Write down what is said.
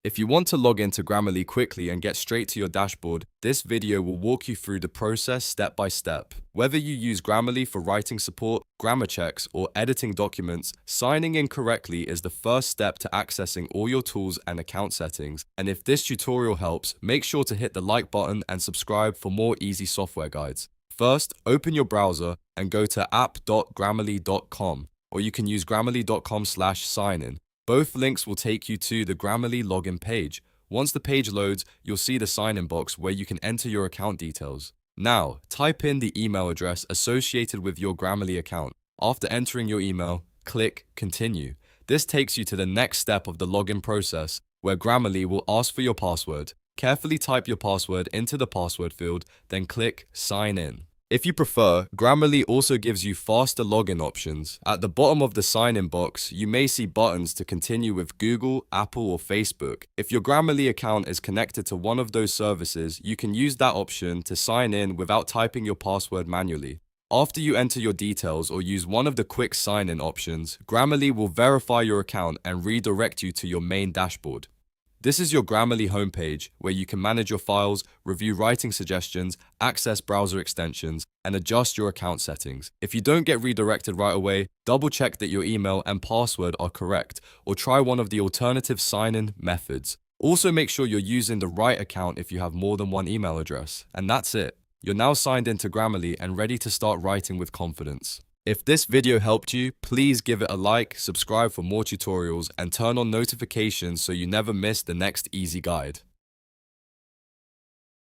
If you want to log into Grammarly quickly and get straight to your dashboard, this video will walk you through the process step by step. Whether you use Grammarly for writing support, grammar checks, or editing documents, signing in correctly is the first step to accessing all your tools and account settings. And if this tutorial helps, make sure to hit the like button and subscribe for more easy software guides. First, open your browser and go to app.grammarly.com, or you can use grammarly.com/signin. Both links will take you to the Grammarly login page. Once the page loads, you'll see the sign-in box where you can enter your account details. Now, type in the email address associated with your Grammarly account. After entering your email, click Continue. This takes you to the next step of the login process, where Grammarly will ask for your password. Carefully type your password into the password field, then click Sign In. If you prefer, Grammarly also gives you faster login options. At the bottom of the sign-in box, you may see buttons to continue with Google, Apple, or Facebook. If your Grammarly account is connected to one of those services, you can use that option to sign in without typing your password manually. After you enter your details or use one of the quick sign-in options, Grammarly will verify your account and redirect you to your main dashboard. This is your Grammarly homepage, where you can manage your files, review writing suggestions, access browser extensions, and adjust your account settings. If you don't get redirected right away, double check that your email and password are correct, or try one of the alternative sign-in methods. Also make sure you're using the right account if you have more than one email address. And that's it. You're now signed into Grammarly and ready to start writing with confidence. If this video helped you, please give it a like, subscribe for more tutorials, and turn on notifications so you never miss the next easy guide.